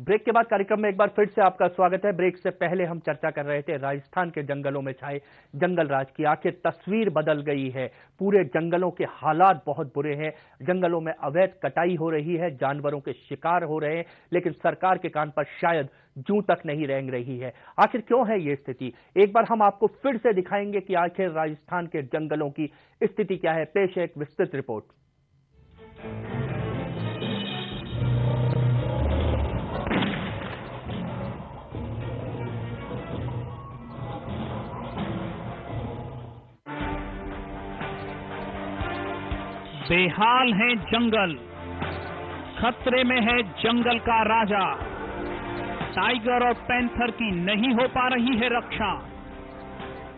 Break के बाद कार्यक्रम में एक बार फिर से आपका स्वागत है। ब्रेक से पहले हम चर्चा कर रहे थे राजस्थान के जंगलों में छाए जंगल राज की। आखिर तस्वीर बदल गई है, पूरे जंगलों के हालात बहुत बुरे हैं। जंगलों में अवैध कटाई हो रही है, जानवरों के शिकार हो रहे हैं, लेकिन सरकार के कान पर शायद जूं तक नहीं रेंग रही है। आखिर क्यों है ये स्थिति, एक बार हम आपको फिर से दिखाएंगे कि आखिर राजस्थान के जंगलों की स्थिति क्या है। पेश है एक विस्तृत रिपोर्ट। बेहाल है जंगल, खतरे में है जंगल का राजा। टाइगर और पैंथर की नहीं हो पा रही है रक्षा,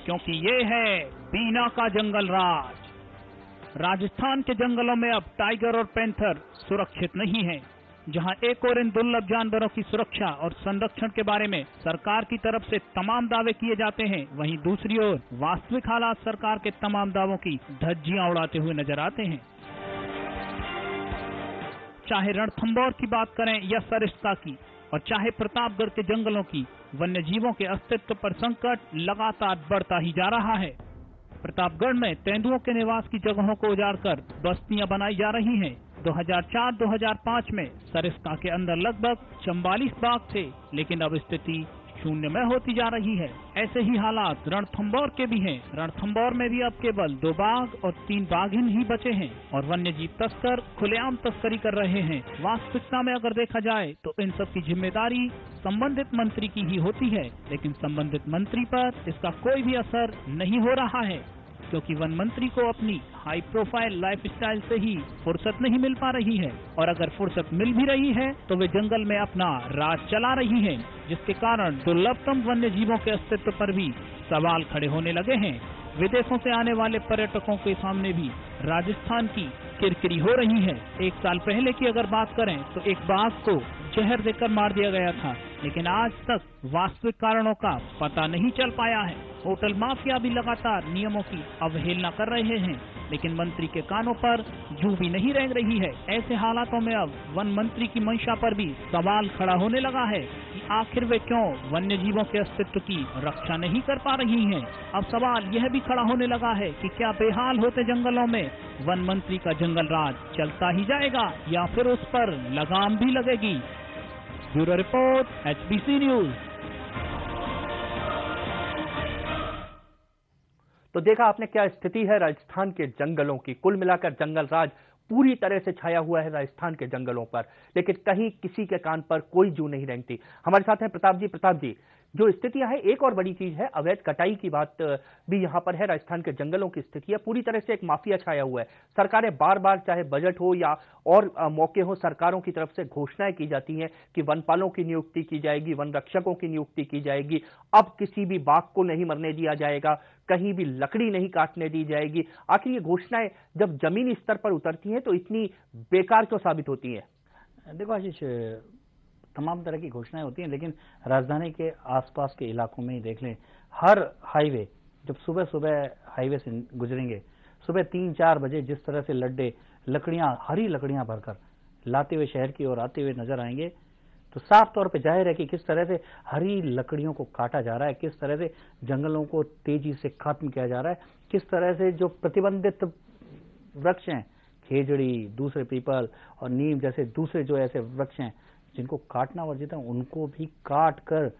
क्योंकि ये है बीना का जंगल राज। राजस्थान के जंगलों में अब टाइगर और पैंथर सुरक्षित नहीं है। जहां एक ओर इन दुर्लभ जानवरों की सुरक्षा और संरक्षण के बारे में सरकार की तरफ से तमाम दावे किए जाते हैं, वहीं दूसरी ओर वास्तविक हालात सरकार के तमाम दावों की धज्जियां उड़ाते हुए नजर आते हैं। चाहे रणथंभौर की बात करें या सरिस्का की, और चाहे प्रतापगढ़ के जंगलों की, वन्य जीवों के अस्तित्व पर संकट लगातार बढ़ता ही जा रहा है। प्रतापगढ़ में तेंदुओं के निवास की जगहों को उजाड़कर बस्तियां बनाई जा रही हैं। 2004-2005 में सरिस्का के अंदर लगभग 44 बाघ थे, लेकिन अब स्थिति शून्य में होती जा रही है। ऐसे ही हालात रणथंभौर के भी हैं। रणथंभौर में भी अब केवल 2 बाघ और 3 बाघिन ही बचे हैं और वन्य जीव तस्कर खुलेआम तस्करी कर रहे हैं। वास्तविकता में अगर देखा जाए तो इन सब की जिम्मेदारी संबंधित मंत्री की ही होती है, लेकिन संबंधित मंत्री पर इसका कोई भी असर नहीं हो रहा है, क्योंकि वन मंत्री को अपनी हाई प्रोफाइल लाइफस्टाइल से ही फुर्सत नहीं मिल पा रही है, और अगर फुर्सत मिल भी रही है तो वे जंगल में अपना राज चला रही हैं, जिसके कारण दुर्लभतम वन्य जीवों के अस्तित्व पर भी सवाल खड़े होने लगे हैं। विदेशों से आने वाले पर्यटकों के सामने भी राजस्थान की किरकिरी हो रही है। 1 साल पहले की अगर बात करें तो एक बाघ को जहर देकर मार दिया गया था, लेकिन आज तक वास्तविक कारणों का पता नहीं चल पाया है। होटल माफिया भी लगातार नियमों की अवहेलना कर रहे हैं, लेकिन मंत्री के कानों पर जूं भी नहीं रेंग रही है। ऐसे हालातों में अब वन मंत्री की मंशा पर भी सवाल खड़ा होने लगा है कि आखिर वे क्यों वन्य जीवों के अस्तित्व की रक्षा नहीं कर पा रही हैं। अब सवाल यह भी खड़ा होने लगा है कि क्या बेहाल होते जंगलों में वन मंत्री का जंगल राज चलता ही जाएगा या फिर उस पर लगाम भी लगेगी। Bureau report, HBC news. तो देखा आपने क्या स्थिति है राजस्थान के जंगलों की। कुल मिलाकर जंगल राज पूरी तरह से छाया हुआ है राजस्थान के जंगलों पर, लेकिन कहीं किसी के कान पर कोई जू नहीं रेंगती। हमारे साथ हैं प्रताप जी। प्रताप जी, जो स्थितियां है, एक और बड़ी चीज है अवैध कटाई की बात भी यहां पर है। राजस्थान के जंगलों की स्थिति है पूरी तरह से एक माफिया छाया हुआ है। सरकारें बार बार, चाहे बजट हो या और मौके हो, सरकारों की तरफ से घोषणाएं की जाती हैं कि वनपालों की नियुक्ति की जाएगी, वन रक्षकों की नियुक्ति की जाएगी, अब किसी भी बाघ को नहीं मरने दिया जाएगा, कहीं भी लकड़ी नहीं काटने दी जाएगी। आखिर ये घोषणाएं जब जमीनी स्तर पर उतरती हैं तो इतनी बेकार क्यों साबित होती हैं? देखो आशीष, तमाम तरह की घोषणाएं होती हैं, लेकिन राजधानी के आसपास के इलाकों में ही देख लें, हर हाईवे जब सुबह सुबह हाईवे से गुजरेंगे, सुबह 3-4 बजे जिस तरह से लड्डे लकड़ियां, हरी लकड़ियां भरकर लाते हुए शहर की ओर आते हुए नजर आएंगे, तो साफ तौर पे जाहिर है कि किस तरह से हरी लकड़ियों को काटा जा रहा है, किस तरह से जंगलों को तेजी से खत्म किया जा रहा है, किस तरह से जो प्रतिबंधित वृक्ष हैं, खेजड़ी, दूसरे पीपल और नीम जैसे दूसरे जो ऐसे वृक्ष हैं जिनको काटना वर्जित है, उनको भी काट कर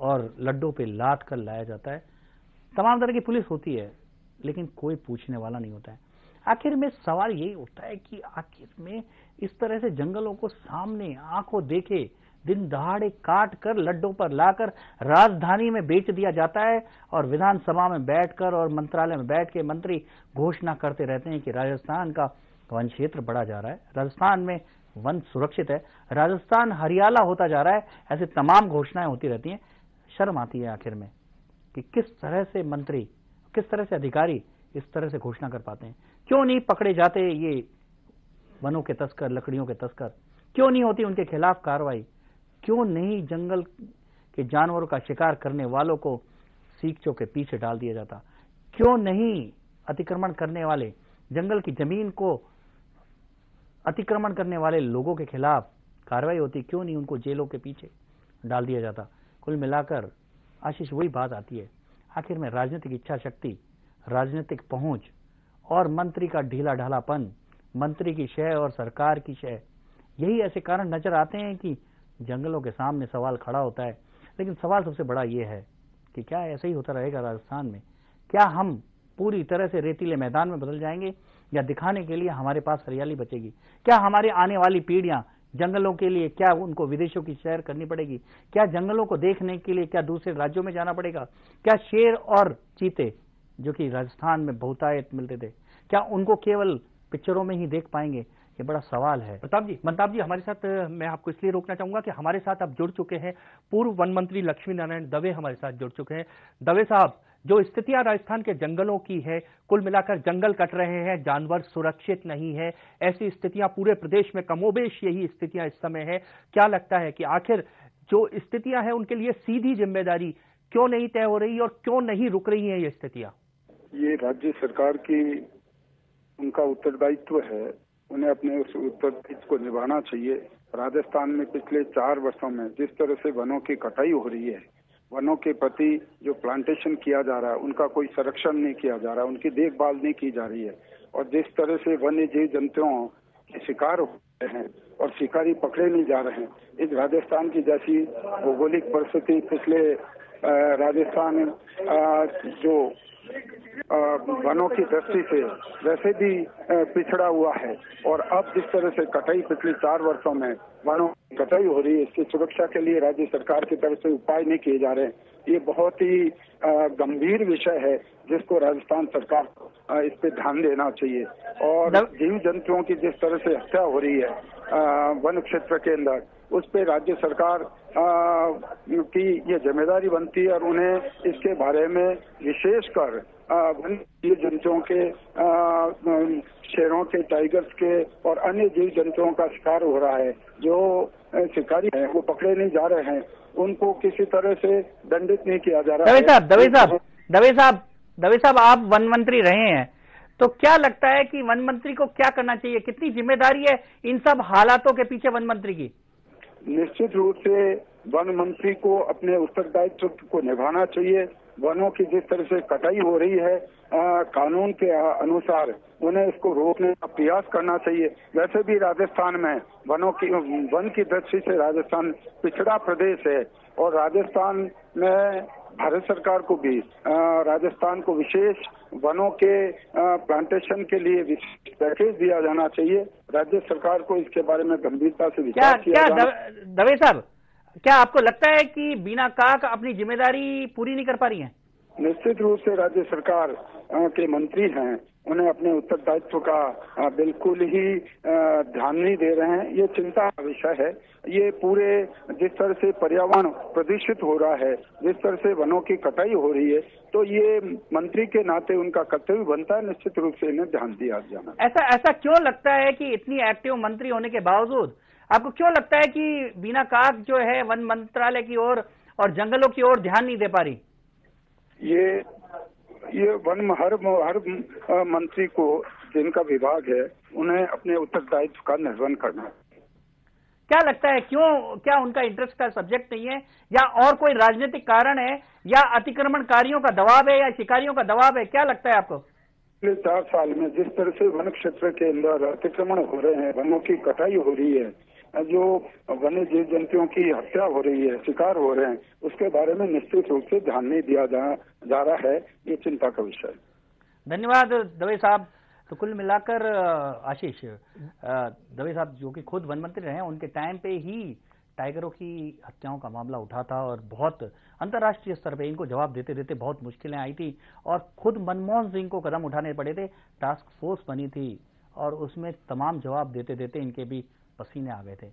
और लड्डों पे लाद कर लाया जाता है। तमाम तरह की पुलिस होती है, लेकिन कोई पूछने वाला नहीं होता है। आखिर में सवाल यही उठता है कि आखिर में इस तरह से जंगलों को सामने आंखों देखे दिन दहाड़े काट कर लड्डों पर लाकर राजधानी में बेच दिया जाता है, और विधानसभा में बैठकर और मंत्रालय में बैठ के मंत्री घोषणा करते रहते हैं कि राजस्थान का वन क्षेत्र बढ़ा जा रहा है, राजस्थान में वन सुरक्षित है, राजस्थान हरियाला होता जा रहा है। ऐसे तमाम घोषणाएं होती रहती हैं। शर्म आती है आखिर में कि किस तरह से मंत्री, किस तरह से अधिकारी इस तरह से घोषणा कर पाते हैं। क्यों नहीं पकड़े जाते ये वनों के तस्कर, लकड़ियों के तस्कर? क्यों नहीं होती उनके खिलाफ कार्रवाई? क्यों नहीं जंगल के जानवरों का शिकार करने वालों को सींगों के पीछे डाल दिया जाता? क्यों नहीं अतिक्रमण करने वाले, जंगल की जमीन को अतिक्रमण करने वाले लोगों के खिलाफ कार्रवाई होती, क्यों नहीं उनको जेलों के पीछे डाल दिया जाता। कुल मिलाकर आशीष वही बात आती है, आखिर में राजनीतिक इच्छा शक्ति, राजनीतिक पहुंच और मंत्री का ढीला ढालापन, मंत्री की शय और सरकार की शय, यही ऐसे कारण नजर आते हैं कि जंगलों के सामने सवाल खड़ा होता है। लेकिन सवाल सबसे बड़ा ये है कि क्या ऐसे ही होता रहेगा राजस्थान में? क्या हम पूरी तरह से रेतीले मैदान में बदल जाएंगे, या दिखाने के लिए हमारे पास हरियाली बचेगी? क्या हमारी आने वाली पीढ़ियां जंगलों के लिए, क्या उनको विदेशों की सैर करनी पड़ेगी? क्या जंगलों को देखने के लिए क्या दूसरे राज्यों में जाना पड़ेगा? क्या शेर और चीते जो कि राजस्थान में बहुतायत मिलते थे, क्या उनको केवल पिक्चरों में ही देख पाएंगे? ये बड़ा सवाल है। महताब जी हमारे साथ, मैं आपको इसलिए रोकना चाहूंगा कि हमारे साथ अब जुड़ चुके हैं पूर्व वन मंत्री लक्ष्मी नारायण दवे, हमारे साथ जुड़ चुके हैं। दवे साहब, जो स्थितियां राजस्थान के जंगलों की है, कुल मिलाकर जंगल कट रहे हैं, जानवर सुरक्षित नहीं है, ऐसी स्थितियां पूरे प्रदेश में कमोबेश यही स्थितियां इस समय है। क्या लगता है कि आखिर जो स्थितियां हैं उनके लिए सीधी जिम्मेदारी क्यों नहीं तय हो रही और क्यों नहीं रुक रही है ये स्थितियां? ये राज्य सरकार की उनका उत्तरदायित्व है, उन्हें अपने उस उत्तरदायित्व को निभाना चाहिए। राजस्थान में पिछले 4 वर्षों में जिस तरह से वनों की कटाई हो रही है, वनों के प्रति जो प्लांटेशन किया जा रहा है उनका कोई संरक्षण नहीं किया जा रहा, उनकी देखभाल नहीं की जा रही है, और जिस तरह से वन्य जीव जंतुओं के शिकार हो रहे हैं और शिकारी पकड़े नहीं जा रहे हैं, इस राजस्थान की जैसी भौगोलिक परिस्थिति पिछले राजस्थान जो वनों की दृष्टि से वैसे भी पिछड़ा हुआ है, और अब जिस तरह से कटाई पिछले 4 वर्षों में वनों की कटाई हो रही है, इसकी सुरक्षा के लिए राज्य सरकार की तरफ से उपाय नहीं किए जा रहे हैं। ये बहुत ही गंभीर विषय है जिसको राजस्थान सरकार को इस पे ध्यान देना चाहिए। और जीव जंतुओं की जिस तरह से हत्या हो रही है वन क्षेत्र के अंदर, उस पे राज्य सरकार की ये जिम्मेदारी बनती है, और उन्हें इसके बारे में विशेषकर वन जीव जंतुओं के, शेरों के, टाइगर्स के और अन्य जीव जंतुओं का शिकार हो रहा है, जो शिकारी हैं वो पकड़े नहीं जा रहे हैं, उनको किसी तरह से दंडित नहीं किया जा रहा है। दवे साहब, आप वन मंत्री रहे हैं, तो क्या लगता है कि वन मंत्री को क्या करना चाहिए? कितनी जिम्मेदारी है इन सब हालातों के पीछे वन मंत्री की? निश्चित रूप से वन मंत्री को अपने उत्तरदायित्व को निभाना चाहिए। वनों की जिस तरह से कटाई हो रही है, कानून के अनुसार उन्हें इसको रोकने का प्रयास करना चाहिए। वैसे भी राजस्थान में वन की दृष्टि से राजस्थान पिछड़ा प्रदेश है, और राजस्थान में भारत सरकार को भी राजस्थान को विशेष वनों के प्लांटेशन के लिए विशेष पैकेज दिया जाना चाहिए। राज्य सरकार को इसके बारे में गंभीरता से विचार किया जाना। दवे साहब, क्या आपको लगता है कि बीना काक अपनी जिम्मेदारी पूरी नहीं कर पा रही है? निश्चित रूप से राज्य सरकार के मंत्री हैं, उन्हें अपने उत्तरदायित्व का बिल्कुल ही ध्यान नहीं दे रहे हैं। ये चिंता का विषय है। ये पूरे जिस तरह से पर्यावरण प्रदूषित हो रहा है, जिस तरह से वनों की कटाई हो रही है, तो ये मंत्री के नाते उनका कर्तव्य बनता है निश्चित रूप से इन्हें ध्यान दिया जाना। ऐसा क्यों लगता है कि इतनी एक्टिव मंत्री होने के बावजूद आपको क्यों लगता है कि बीना काक जो है वन मंत्रालय की ओर और जंगलों की ओर ध्यान नहीं दे पा रही? ये हर मंत्री को जिनका विभाग है उन्हें अपने उत्तरदायित्व का निर्वहन करना है। क्या लगता है क्यों, क्या उनका इंटरेस्ट का सब्जेक्ट नहीं है, या और कोई राजनीतिक कारण है, या अतिक्रमणकारियों का दबाव है, या शिकारियों का दबाव है? क्या लगता है आपको? पिछले 4 साल में जिस तरह से वन क्षेत्र के अंदर अतिक्रमण हो रहे हैं, वनों की कटाई हो रही है, जो वन्य जीव जंतुओं की हत्या हो रही है, शिकार हो रहे हैं, उसके बारे में निश्चित रूप से ध्यान नहीं दिया जा रहा है। ये चिंता का विषय है। धन्यवाद दवे साहब। तो कुल मिलाकर आशीष, दवे साहब जो कि खुद वन मंत्री रहे हैं, उनके टाइम पे ही टाइगरों की हत्याओं का मामला उठा था, और बहुत अंतर्राष्ट्रीय स्तर पे इनको जवाब देते देते बहुत मुश्किलें आई थी, और खुद मनमोहन सिंह को कदम उठाने पड़े थे। टास्क फोर्स बनी थी, और उसमें तमाम जवाब देते देते इनके भी पसीने आ गए थे।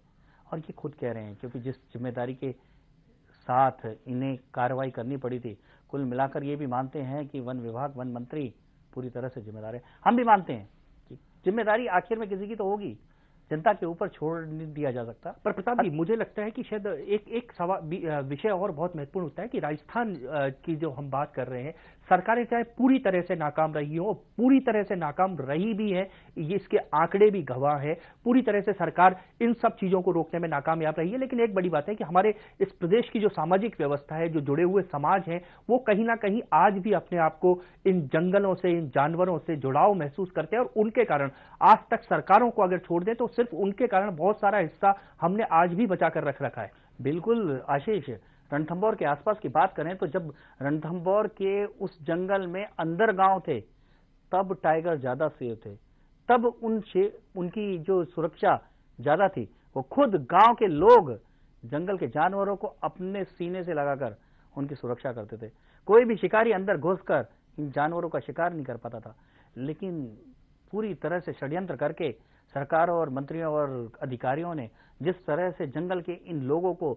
और ये खुद कह रहे हैं, क्योंकि जिस जिम्मेदारी के साथ इन्हें कार्रवाई करनी पड़ी थी, कुल मिलाकर ये भी मानते हैं कि वन विभाग, वन मंत्री पूरी तरह से जिम्मेदार है। हम भी मानते हैं कि जिम्मेदारी आखिर में किसी की तो होगी, जनता के ऊपर छोड़ नहीं दिया जा सकता। पर प्रताप जी, मुझे लगता है कि शायद एक सवाल विषय और बहुत महत्वपूर्ण होता है कि राजस्थान की जो हम बात कर रहे हैं, सरकारें चाहे पूरी तरह से नाकाम रही हो, पूरी तरह से नाकाम रही भी है, ये इसके आंकड़े भी गवाह है, पूरी तरह से सरकार इन सब चीजों को रोकने में नाकामयाब रही है। लेकिन एक बड़ी बात है कि हमारे इस प्रदेश की जो सामाजिक व्यवस्था है, जो जुड़े हुए समाज हैं, वो कहीं ना कहीं आज भी अपने आप को इन जंगलों से, इन जानवरों से जुड़ाव महसूस करते हैं, और उनके कारण आज तक सरकारों को अगर छोड़ दें तो सिर्फ उनके कारण बहुत सारा हिस्सा हमने आज भी बचाकर रख रखा है। बिल्कुल आशीष, रणथंभौर के आसपास की बात करें तो जब रणथंभौर के उस जंगल में अंदर गांव थे तब टाइगर ज्यादा सेफ थे, तब उनकी जो सुरक्षा ज्यादा थी। वो खुद गांव के लोग जंगल के जानवरों को अपने सीने से लगाकर उनकी सुरक्षा करते थे। कोई भी शिकारी अंदर घुसकर इन जानवरों का शिकार नहीं कर पाता था। लेकिन पूरी तरह से षड्यंत्र करके सरकारों और मंत्रियों और अधिकारियों ने जिस तरह से जंगल के इन लोगों को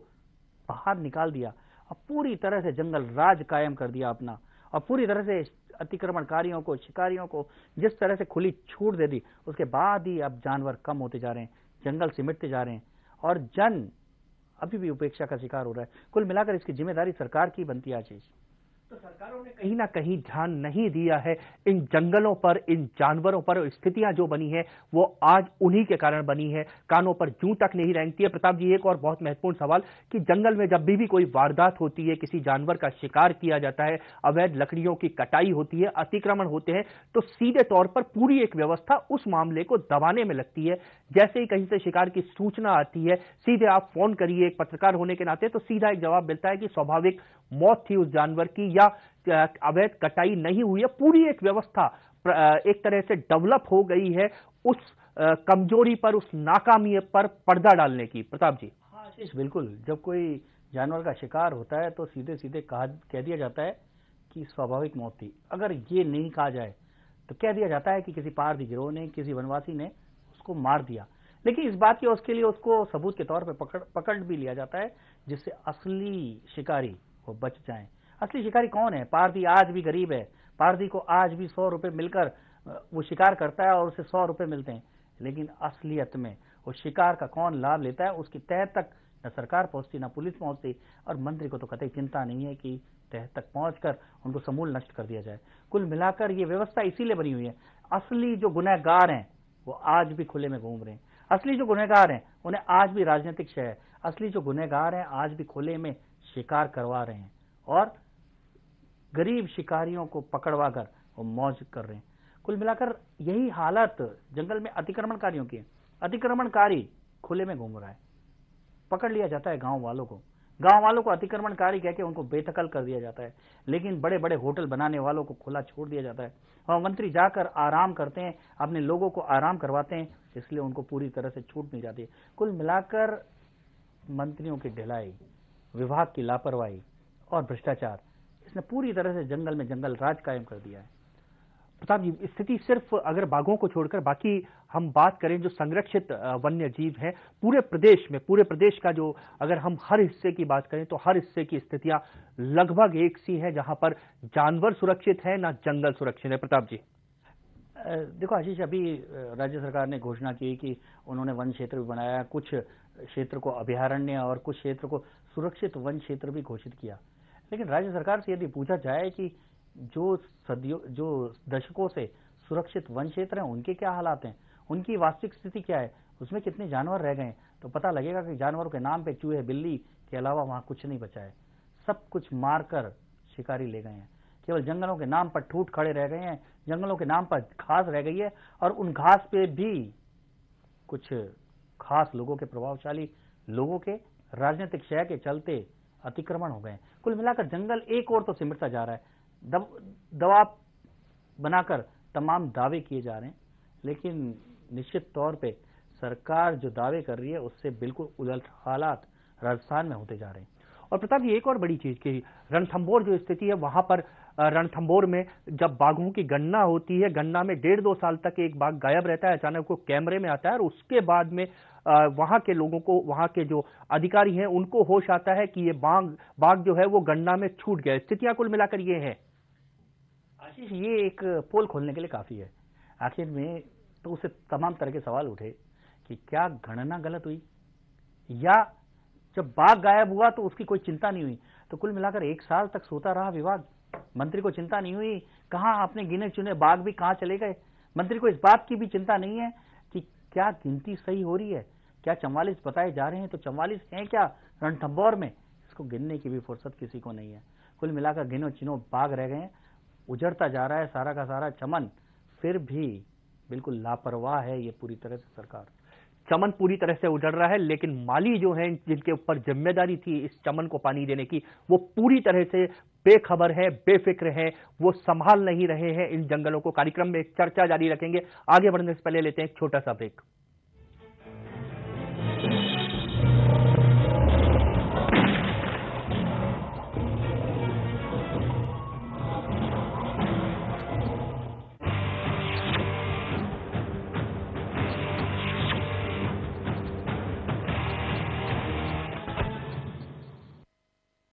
बाहर निकाल दिया और पूरी तरह से जंगल राज कायम कर दिया अपना, और पूरी तरह से अतिक्रमणकारियों को, शिकारियों को जिस तरह से खुली छूट दे दी, उसके बाद ही अब जानवर कम होते जा रहे हैं, जंगल सिमटते जा रहे हैं और जन अभी भी उपेक्षा का शिकार हो रहा है। कुल मिलाकर इसकी जिम्मेदारी सरकार की बनती है आशीष। तो सरकारों ने कहीं ना कहीं ध्यान नहीं दिया है इन जंगलों पर, इन जानवरों पर। स्थितियां जो बनी है वो आज उन्हीं के कारण बनी है, कानों पर जूं तक नहीं रेंगती है। प्रताप जी, एक और बहुत महत्वपूर्ण सवाल कि जंगल में जब भी कोई वारदात होती है, किसी जानवर का शिकार किया जाता है, अवैध लकड़ियों की कटाई होती है, अतिक्रमण होते हैं, तो सीधे तौर पर पूरी एक व्यवस्था उस मामले को दबाने में लगती है। जैसे ही कहीं से शिकार की सूचना आती है, सीधे आप फोन करिए, एक पत्रकार होने के नाते, तो सीधा एक जवाब मिलता है कि स्वाभाविक मौत थी उस जानवर की या अवैध कटाई नहीं हुई है। पूरी एक व्यवस्था एक तरह से डेवलप हो गई है उस कमजोरी पर, उस नाकामी पर पर्दा डालने की। प्रताप जी। हाँ आशीष, बिल्कुल। जब कोई जानवर का शिकार होता है तो सीधे सीधे कह दिया जाता है कि स्वाभाविक मौत थी। अगर ये नहीं कहा जाए तो कह दिया जाता है कि किसी पारधी गिरोह ने, किसी वनवासी ने उसको मार दिया। लेकिन इस बात की उसके लिए उसको सबूत के तौर पर पकड़ भी लिया जाता है, जिससे असली शिकारी वो बच जाएं। असली शिकारी कौन है? पारधी आज भी गरीब है, पारधी को आज भी 100 रुपए मिलकर वो शिकार करता है और उसे 100 रुपए मिलते हैं। लेकिन असलियत में वो शिकार का कौन लाभ लेता है, उसकी तह तक न सरकार पहुंचती, न पुलिस पहुंचती, और मंत्री को तो कतई चिंता नहीं है कि तह तक पहुंचकर उनको समूल नष्ट कर दिया जाए। कुल मिलाकर ये व्यवस्था इसीलिए बनी हुई है। असली जो गुनहगार हैं वो आज भी खुले में घूम रहे हैं, असली जो गुनहगार हैं उन्हें आज भी राजनीतिक शय है, असली जो गुनहगार हैं आज भी खुले में शिकार करवा रहे हैं और गरीब शिकारियों को पकड़वा कर वो मौज कर रहे हैं। कुल मिलाकर यही हालत जंगल में अतिक्रमणकारियों की है। अतिक्रमणकारी खुले में घूम रहा है, पकड़ लिया जाता है गांव वालों को अतिक्रमणकारी कहकर उनको बेदखल कर दिया जाता है। लेकिन बड़े बड़े होटल बनाने वालों को खुला छोड़ दिया जाता है और मंत्री जाकर आराम करते हैं, अपने लोगों को आराम करवाते हैं, इसलिए उनको पूरी तरह से छूट मिल जाती है। कुल मिलाकर मंत्रियों की ढिलाई, विभाग की लापरवाही और भ्रष्टाचार, इसने पूरी तरह से जंगल में जंगल राज कायम कर दिया है। प्रताप जी, स्थिति सिर्फ अगर बाघों को छोड़कर बाकी हम बात करें जो संरक्षित वन्य जीव हैं पूरे प्रदेश का, जो अगर हम हर हिस्से की बात करें तो हर हिस्से की स्थितियां लगभग एक सी है, जहां पर जानवर सुरक्षित है ना जंगल सुरक्षित है। प्रताप जी, देखो आशीष, अभी राज्य सरकार ने घोषणा की कि उन्होंने वन क्षेत्र भी बनाया, कुछ क्षेत्र को अभयारण्य और कुछ क्षेत्र को सुरक्षित वन क्षेत्र भी घोषित किया। लेकिन राज्य सरकार से यदि पूछा जाए कि जो दशकों से सुरक्षित वन क्षेत्र हैं उनके क्या हालात हैं, उनकी वास्तविक स्थिति क्या है, उसमें कितने जानवर रह गए, तो पता लगेगा कि जानवरों के नाम पे चूहे बिल्ली के अलावा वहां कुछ नहीं बचा है। सब कुछ मारकर शिकारी ले गए हैं। केवल जंगलों के नाम पर ठूठ खड़े रह गए हैं, जंगलों के नाम पर घास रह गई है और उन घास पे भी कुछ खास लोगों के, प्रभावशाली लोगों के राजनीतिक शय के चलते अतिक्रमण हो गए। कुल मिलाकर जंगल एक और तो सिमटता जा रहा है, दबाव बनाकर तमाम दावे किए जा रहे हैं, लेकिन निश्चित तौर पे सरकार जो दावे कर रही है उससे बिल्कुल उलट हालात राजस्थान में होते जा रहे हैं। और प्रताप जी, एक और बड़ी चीज की रणथंभौर जो स्थिति है, वहां पर रणथंभौर में जब बाघों की गणना होती है, गणना में 1.5-2 साल तक एक बाघ गायब रहता है, अचानक वो कैमरे में आता है और उसके बाद में वहां के लोगों को, वहां के जो अधिकारी हैं उनको होश आता है कि ये बाघ जो है वो गणना में छूट गया। स्थितियां कुल मिलाकर ये है आशीष, ये एक पोल खोलने के लिए काफी है। आखिर में तो उसे तमाम तरह के सवाल उठे कि क्या गणना गलत हुई, या जब बाघ गायब हुआ तो उसकी कोई चिंता नहीं हुई। तो कुल मिलाकर 1 साल तक सोता रहा विभाग, मंत्री को चिंता नहीं हुई? कहाँ आपने गिने चुने बाग भी कहाँ चले गए? मंत्री को इस बात की भी चिंता नहीं है कि क्या गिनती सही हो रही है, क्या 44 बताए जा रहे हैं तो 44 हैं क्या रणथंभौर में? इसको गिनने की भी फुर्सत किसी को नहीं है। कुल मिलाकर गिनो चिनो बाग रह गए हैं, उजड़ता जा रहा है सारा का सारा चमन। फिर भी बिल्कुल लापरवाह है ये पूरी तरह से सरकार। चमन पूरी तरह से उजड़ रहा है, लेकिन माली जो हैं जिनके ऊपर जिम्मेदारी थी इस चमन को पानी देने की, वो पूरी तरह से बेखबर है, बेफिक्र है, वो संभाल नहीं रहे हैं इन जंगलों को। कार्यक्रम में चर्चा जारी रखेंगे। आगे बढ़ने से पहले लेते हैं एक छोटा सा ब्रेक।